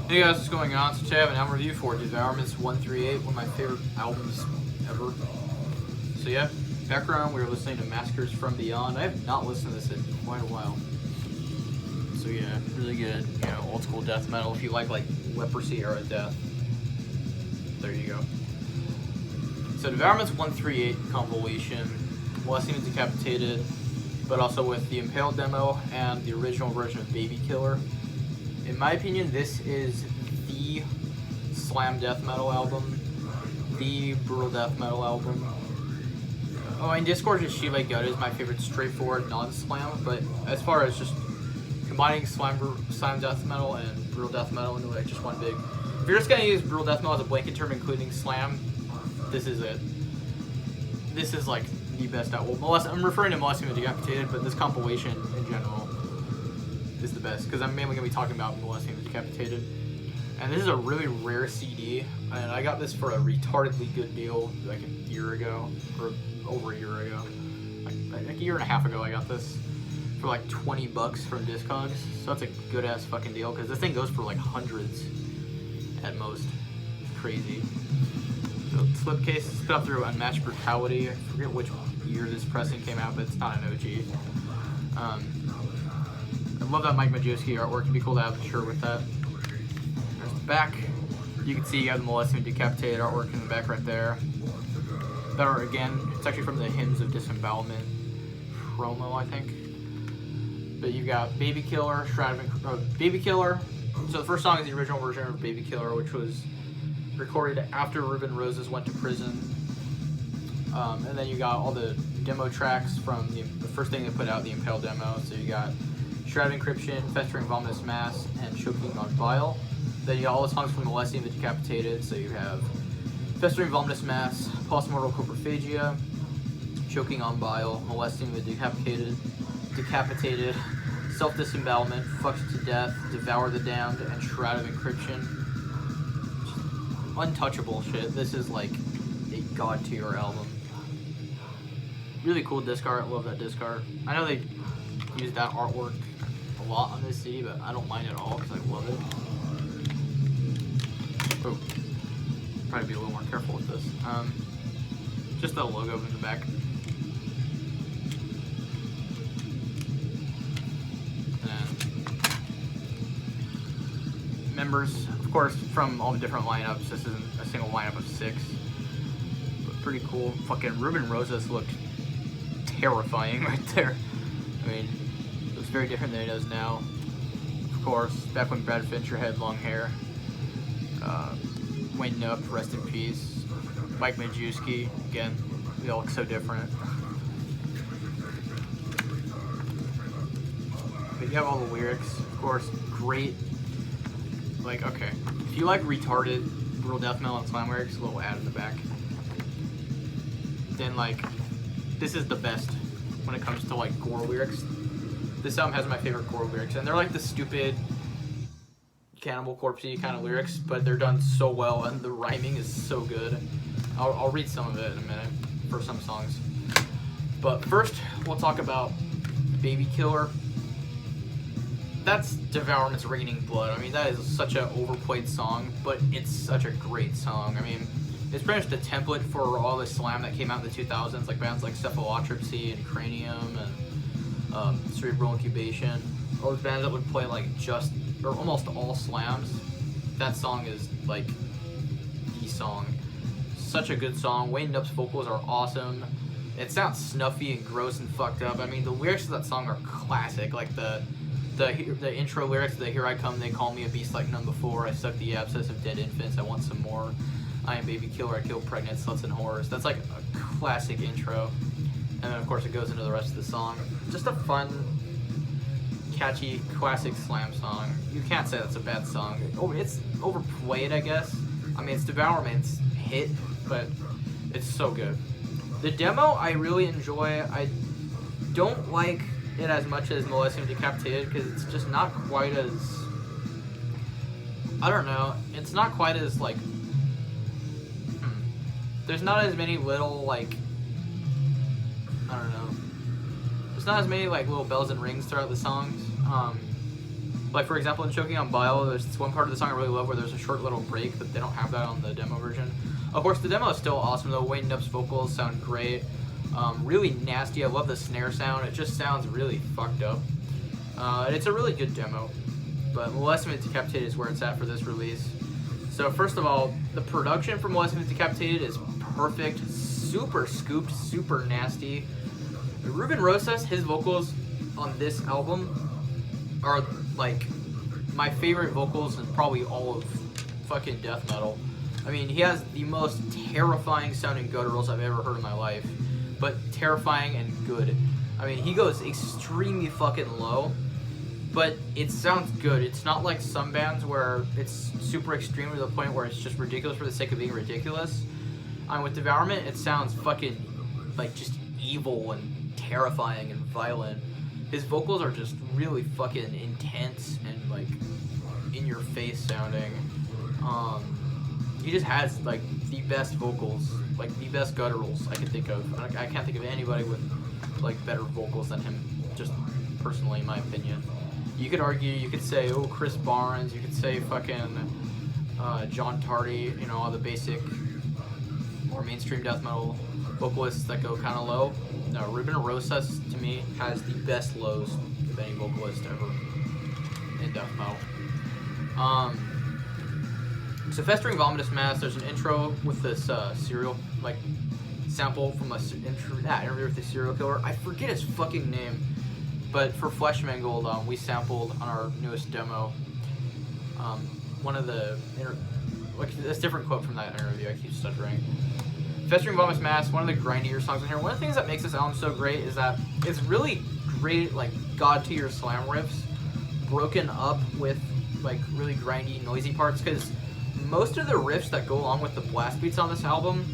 Hey guys, what's going on? So today I have an album review for DEVOURMENT's 138, one of my favorite albums ever. So yeah, background, we were listening to Massacres from Beyond. I have not listened to this in quite a while. So yeah, really good, you know, old school death metal. If you like Leprosy era death, there you go. So DEVOURMENT's 138 compilation, Molesting the Decapitated, but also with the Impaled demo and the original version of Baby Killer. In my opinion, this is the slam death metal album, the brutal death metal album. Oh, and Discord is Shiva Gut is my favorite straightforward non-slam, but as far as just combining slam death metal and brutal death metal into like just one big. If you're just gonna use brutal death metal as a blanket term, including slam, this is it. This is like the best album. I'm referring to Molesting the Decapitated, but this compilation in general is the best because I'm mainly going to be talking about Molesting the Decapitated. And this is a really rare CD, and I got this for a retardedly good deal like a year ago, or over a year ago. Like a year and a half ago I got this for like 20 bucks from Discogs, so that's a good ass fucking deal because this thing goes for like hundreds at most. It's crazy. So slipcase is put up through Unmatched Brutality. I forget which year this pressing came out, but it's not an OG. I love that Mike Majewski artwork. It'd be cool to have a shirt with that. There's the back. You can see you have the Molesting and Decapitated artwork in the back right there. That are, again, it's actually from the Hymns of Disembowelment promo, I think. But you've got Baby Killer, Baby Killer. So the first song is the original version of Baby Killer, which was recorded after Ruben Roses went to prison. And then you got all the demo tracks from the first thing they put out, the Impale demo. So you got Shrouded Encryption, Festering Vomitous Mass, and Choking on Bile. Then you got all the songs from Molesting the Decapitated. So you have Festering Vomitous Mass, Postmortal Coprophagia, Choking on Bile, Molesting the Decapitated, Self-Disembowelment, Fucked to Death, Devour the Damned, and Shroud of Encryption. Untouchable shit. This is like a god tier album. Really cool disc art. Love that disc art. I know they use that artwork a lot on this CD, but I don't mind it at all because I love it. Oh, probably be a little more careful with this. Just the logo in the back. And members, of course, from all the different lineups. This isn't a single lineup of 6, but pretty cool. Fucking Ruben Roses looked terrifying right there. I mean, it looks very different than it does now. Of course, back when Brad Fincher had long hair. Wayne Knupp, rest in peace. Mike Majewski, again, they all look so different. But you have all the lyrics, of course, great. Like, okay, if you like retarded brutal death metal and slam lyrics, a little ad in the back, then like, this is the best when it comes to like gore lyrics. This album has my favorite gore lyrics, and they're like the stupid Cannibal Corpse-y kind of lyrics, but they're done so well, and the rhyming is so good. I'll read some of it in a minute for some songs. But first, we'll talk about Baby Killer. That's DEVOURMENT's Raining Blood. I mean, that is such an overplayed song, but it's such a great song. I mean, it's pretty much the template for all the slam that came out in the 2000s, like bands like Cephalotropsy and Cranium and Cerebral Incubation. All those bands that would play like just, or almost all slams. That song is like the song. Such a good song. Wayne Knupp's vocals are awesome. It sounds snuffy and gross and fucked up. I mean, the lyrics of that song are classic. Like the intro lyrics, the "Here I come, they call me a beast like none before. I suck the abscess of dead infants. I want some more. I am Baby Killer. I kill pregnant sluts and whores." That's like a classic intro. And then of course it goes into the rest of the song. Just a fun, catchy, classic slam song. You can't say that's a bad song. Oh, it's overplayed, I guess. I mean, it's DEVOURMENT's hit, but it's so good. The demo I really enjoy. I don't like it as much as Molesting Decapitated because it's just not quite as, I don't know, it's not quite as like, there's not as many little like, I don't know, there's not as many like little bells and rings throughout the songs. Like, for example, in Choking on Bile, there's this one part of the song I really love where there's a short little break, but they don't have that on the demo version. Of course, the demo is still awesome, though. Wayne Knupp's vocals sound great. Really nasty. I love the snare sound. It just sounds really fucked up. And it's a really good demo. But Molesting Decapitated is where it's at for this release. So, first of all, the production for Molesting Decapitated is perfect. Super scooped, super nasty. Ruben Rosas, his vocals on this album are like my favorite vocals in probably all of fucking death metal. I mean, he has the most terrifying sounding gutturals I've ever heard in my life, but terrifying and good. I mean, he goes extremely fucking low, but it sounds good. It's not like some bands where it's super extreme to the point where it's just ridiculous for the sake of being ridiculous. With Devourment, it sounds fucking like just evil and terrifying and violent. His vocals are just really fucking intense and like in your face sounding. He just has like the best vocals, like the best gutturals I can think of. I can't think of anybody with like better vocals than him, just personally in my opinion. You could argue, you could say, oh, Chris Barnes, you could say fucking John Tardy, you know, all the basic more mainstream death metal vocalists that go kind of low. No, Ruben Rosas, to me, has the best lows of any vocalist ever in death metal. So Festering Vomitous Mass, there's an intro with this serial, like, sample from a interview with the serial killer. I forget his fucking name, but for Flesh Mangled, we sampled on our newest demo one of the, like, this different quote from that interview. I keep stuttering. Festering Vomitous Mass, one of the grindier songs on here. One of the things that makes this album so great is that it's really great, like, God-tier slam riffs broken up with, like, really grindy, noisy parts, because most of the riffs that go along with the blast beats on this album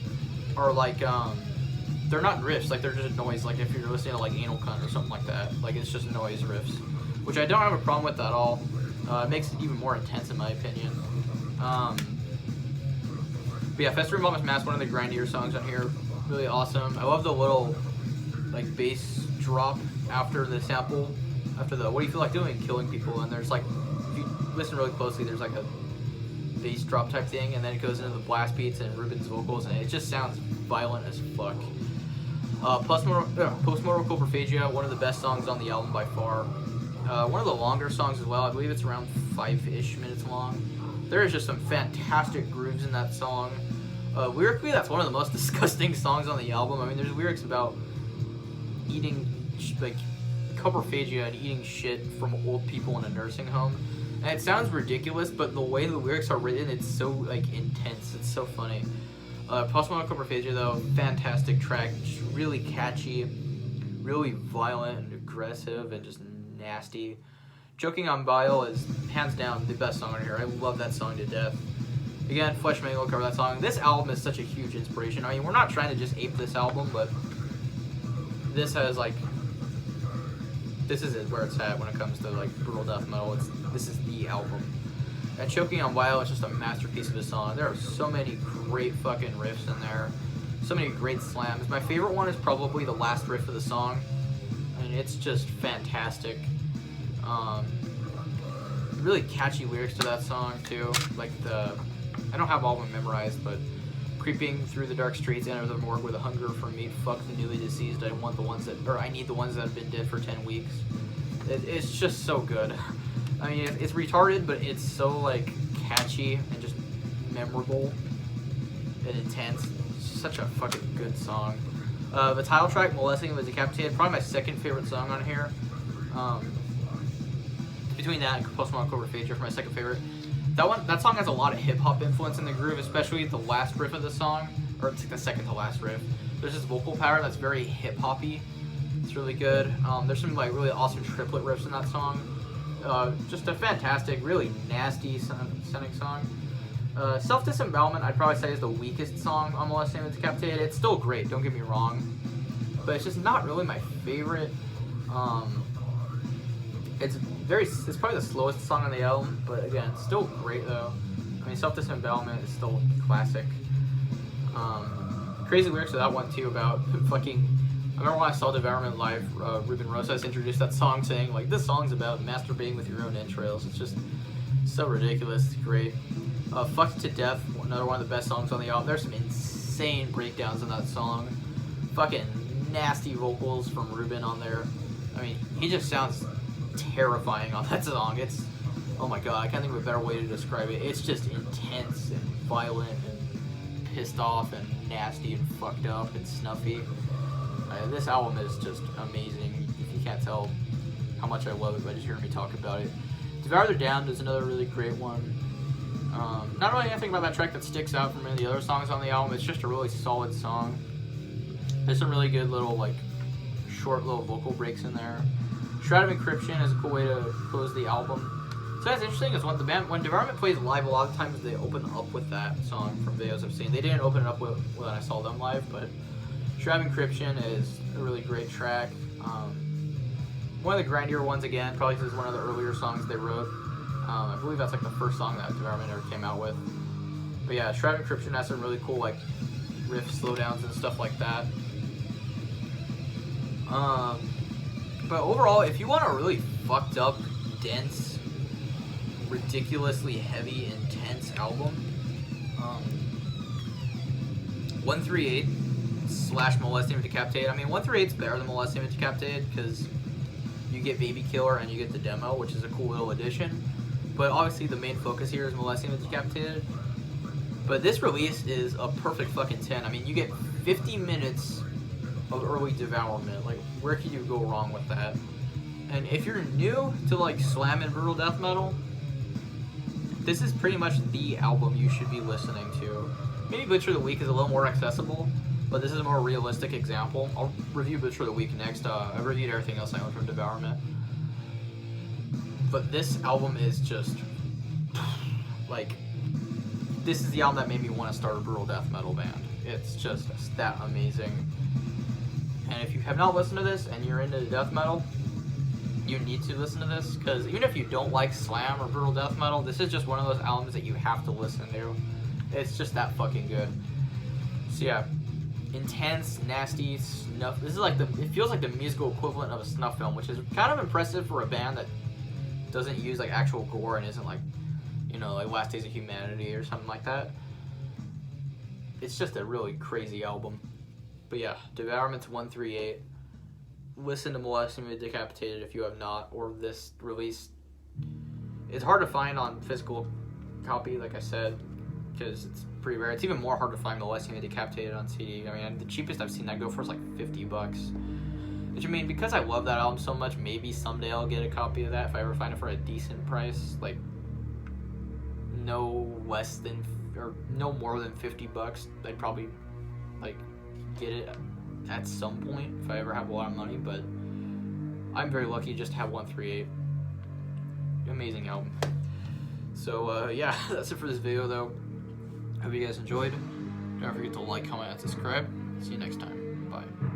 are, like, they're not riffs, like, they're just noise, like, if you're listening to, like, Anal Cunt or something like that. Like, it's just noise riffs, which I don't have a problem with at all. It makes it even more intense, in my opinion. But yeah, Festering Vomitous Mass, one of the grindier songs on here. Really awesome. I love the little, like, bass drop after the sample, after the what do you feel like doing? Killing people. And there's, like, if you listen really closely, there's, like, a bass drop type thing, and then it goes into the blast beats and Ruben's vocals, and it just sounds violent as fuck. Postmortal Coprophagia, one of the best songs on the album by far. One of the longer songs as well. I believe it's around 5-ish minutes long. There is just some fantastic grooves in that song. Lyrically, that's one of the most disgusting songs on the album. I mean, there's lyrics about eating, like, coprophagia and eating shit from old people in a nursing home. And it sounds ridiculous, but the way the lyrics are written, it's so, like, intense. It's so funny. Postmortal Coprophagia, though, fantastic track. Just really catchy, really violent and aggressive and just nasty. Choking on Bile is, hands down, the best song on here. I love that song to death. Again, Flesh Mangled cover that song. This album is such a huge inspiration. I mean, we're not trying to just ape this album, but this has, like, this is where it's at when it comes to, like, brutal death metal. This is the album. And Choking on Bile is just a masterpiece of a song. There are so many great fucking riffs in there. So many great slams. My favorite one is probably the last riff of the song. I mean, it's just fantastic. Really catchy lyrics to that song too. Like I don't have all of them memorized, but creeping through the dark streets, enter the morgue with a hunger for meat. Fuck the newly deceased. I want the ones that, or I need the ones that have been dead for 10 weeks. It's just so good. I mean, it's retarded, but it's so, like, catchy and just memorable and intense. It's such a fucking good song. The title track, Molesting Was Decapitated, probably my second favorite song on here. Between that and Postmortal Coprophagia for my second favorite. That song has a lot of hip-hop influence in the groove, especially the last riff of the song, or it's like the second to last riff. There's this vocal pattern that's very hip-hoppy. It's really good. There's some, like, really awesome triplet riffs in that song. Just a fantastic, really nasty sounding song. Self-Disembowelment, I'd probably say, is the weakest song on Molesting Was Decapitated. It's still great, don't get me wrong, but it's just not really my favorite. It's probably the slowest song on the album, but again, it's still great though. I mean, Self-Disembowelment is still classic. Crazy lyrics to that one too, about fucking remember when I saw Devourment live, Ruben Rosas introduced that song saying, like, this song's about masturbating with your own entrails. It's just so ridiculous. It's great. Fucked to Death, another one of the best songs on the album. There's some insane breakdowns in that song. Fucking nasty vocals from Ruben on there. I mean, he just sounds terrifying on that song. It's, oh my god, I can't think of a better way to describe it. It's just intense and violent and pissed off and nasty and fucked up and snuffy. This album is just amazing. If you can't tell how much I love it by just hearing me talk about it. Devour the Damned is another really great one. Not really anything about that track that sticks out from any of the other songs on the album. It's just a really solid song. There's some really good little, like, short little vocal breaks in there. Shroud of Encryption is a cool way to close the album. So that's interesting is when Devourment plays live, a lot of times they open up with that song from videos I've seen. They didn't open it up with when I saw them live, but Shroud of Encryption is a really great track. One of the grindier ones again, probably because it's one of the earlier songs they wrote. I believe that's like the first song that Devourment ever came out with. But yeah, Shroud of Encryption has some really cool like riff slowdowns and stuff like that. But overall, if you want a really fucked up, dense, ridiculously heavy, intense album, 138 / Molesting and Decapitated. I mean, 138's better than Molesting and Decapitated because you get Baby Killer and you get the demo, which is a cool little addition. But obviously the main focus here is Molesting and Decapitated. But this release is a perfect fucking 10. I mean, you get 50 minutes of early Devourment. Like, where can you go wrong with that? And if you're new to like slam and brutal death metal, this is pretty much the album you should be listening to. Maybe Butcher of the Week is a little more accessible, but this is a more realistic example. I'll review Butcher of the Week next. I reviewed everything else I own from Devourment. But this album is just, like, this is the album that made me want to start a brutal death metal band. It's just that amazing. And if you have not listened to this and you're into death metal, you need to listen to this, because even if you don't like slam or brutal death metal, this is just one of those albums that you have to listen to. It's just that fucking good. So yeah, intense, nasty snuff. This is like it feels like the musical equivalent of a snuff film, which is kind of impressive for a band that doesn't use like actual gore and isn't like, you know, like Last Days of Humanity or something like that. It's just a really crazy album. But yeah, Devourment's 138. Listen to Molesting and Decapitated if you have not, or this release. It's hard to find on physical copy, like I said, because it's pretty rare. It's even more hard to find Molesting and Decapitated on CD. I mean, the cheapest I've seen that go for is like $50. Which, I mean, because I love that album so much, maybe someday I'll get a copy of that if I ever find it for a decent price. Like, no less than, or no more than $50. I'd probably, like, get it at some point if I ever have a lot of money, but I'm very lucky just to have 138. Amazing album. So yeah, that's it for this video though. Hope you guys enjoyed. Don't forget to like, comment, and subscribe. See you next time. Bye.